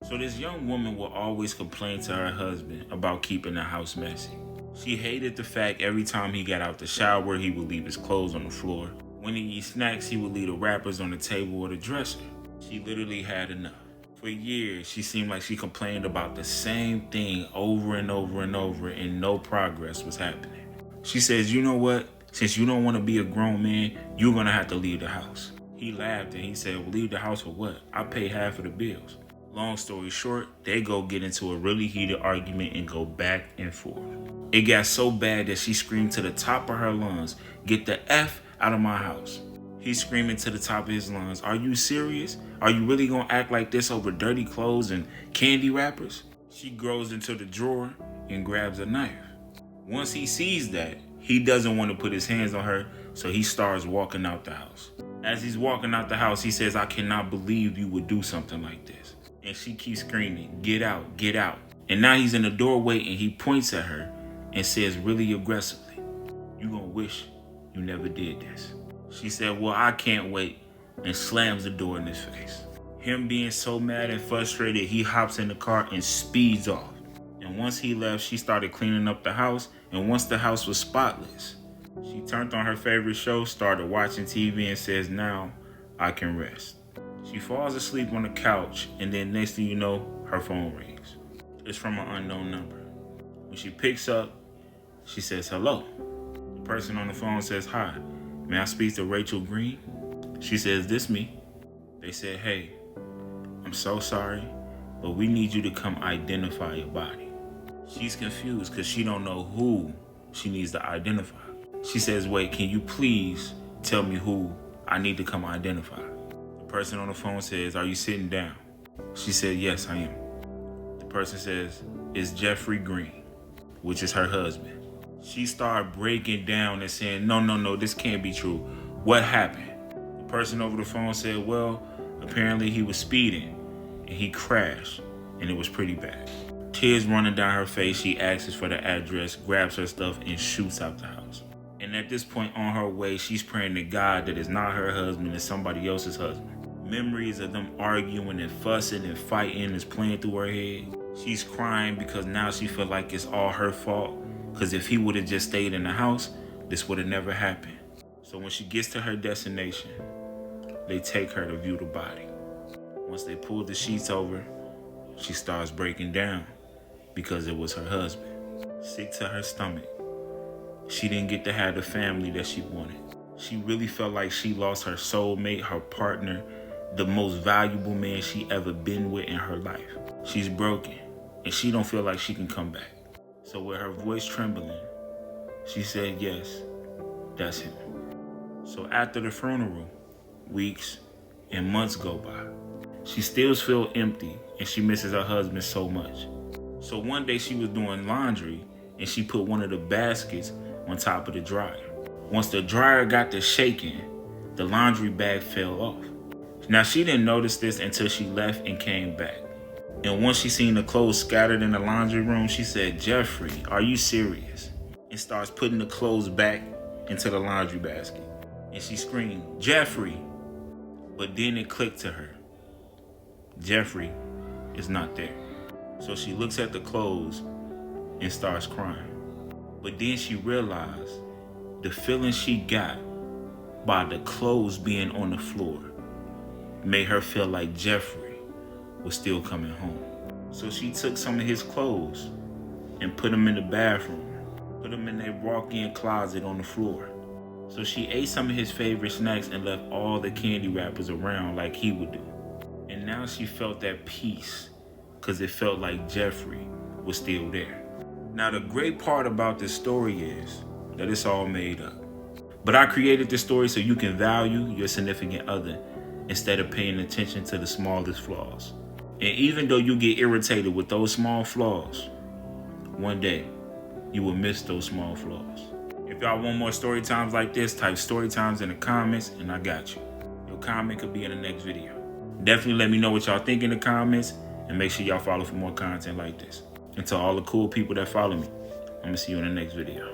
So this young woman will always complain to her husband about keeping the house messy. She hated the fact every time he got out the shower, he would leave his clothes on the floor. When he eat snacks, he would leave the wrappers on the table or the dresser. She literally had enough. For years, she seemed like she complained about the same thing over and over and over, and no progress was happening. She says, you know what? Since you don't want to be a grown man, you're going to have to leave the house. He laughed and he said, well, leave the house for what? I pay half of the bills. Long story short, they go get into a really heated argument and go back and forth. It got so bad that she screamed to the top of her lungs, get the F out of my house. He's screaming to the top of his lungs, are you serious? Are you really gonna act like this over dirty clothes and candy wrappers? She goes into the drawer and grabs a knife. Once he sees that, he doesn't want to put his hands on her, so he starts walking out the house. As he's walking out the house, he says, I cannot believe you would do something like this. And she keeps screaming, get out, get out. And now he's in the doorway and he points at her and says really aggressively, you gonna wish you never did this. She said, well, I can't wait, and slams the door in his face. Him being so mad and frustrated, he hops in the car and speeds off. And once he left, she started cleaning up the house, and once the house was spotless, she turned on her favorite show, started watching TV, and says, now I can rest. She falls asleep on the couch, and then next thing you know, her phone rings. It's from an unknown number. When she picks up, she says, hello. The person on the phone says, hi, may I speak to Rachel Green? She says, this me. They said, hey, I'm so sorry, but we need you to come identify your body. She's confused because she don't know who she needs to identify. She says, wait, can you please tell me who I need to come identify? The person on the phone says, are you sitting down? She said, yes, I am. The person says, it's Jeffrey Green, which is her husband. She started breaking down and saying, no, this can't be true. What happened? The person over the phone said, well, apparently he was speeding and he crashed and it was pretty bad. Tears running down her face, she asks for the address, grabs her stuff, and shoots out the house. And at this point on her way, she's praying to God that it's not her husband, it's somebody else's husband. Memories of them arguing and fussing and fighting is playing through her head. She's crying because now she feels like it's all her fault. Because if he would have just stayed in the house, this would have never happened. So when she gets to her destination, they take her to view the body. Once they pull the sheets over, she starts breaking down because it was her husband. Sick to her stomach. She didn't get to have the family that she wanted. She really felt like she lost her soulmate, her partner, the most valuable man she ever been with in her life. She's broken and she don't feel like she can come back. So with her voice trembling, she said, yes, that's him. So after the funeral, weeks and months go by. She still feels empty and she misses her husband so much. So one day she was doing laundry and she put one of the baskets on top of the dryer. Once the dryer got to shaking, the laundry bag fell off. Now she didn't notice this until she left and came back. And once she seen the clothes scattered in the laundry room, she said, Jeffrey, are you serious? And starts putting the clothes back into the laundry basket. And she screamed, Jeffrey. But then it clicked to her. Jeffrey is not there. So she looks at the clothes and starts crying. But then she realized the feeling she got by the clothes being on the floor made her feel like Jeffrey was still coming home. So she took some of his clothes and put them in the bathroom, put them in a walk-in closet on the floor. So she ate some of his favorite snacks and left all the candy wrappers around like he would do. And now she felt that peace because it felt like Jeffrey was still there. Now the great part about this story is that it's all made up. But I created this story so you can value your significant other instead of paying attention to the smallest flaws. And even though you get irritated with those small flaws, one day you will miss those small flaws. If y'all want more story times like this, type story times in the comments and I got you. Your comment could be in the next video. Definitely let me know what y'all think in the comments and make sure y'all follow for more content like this. And to all the cool people that follow me, I'm gonna see you in the next video.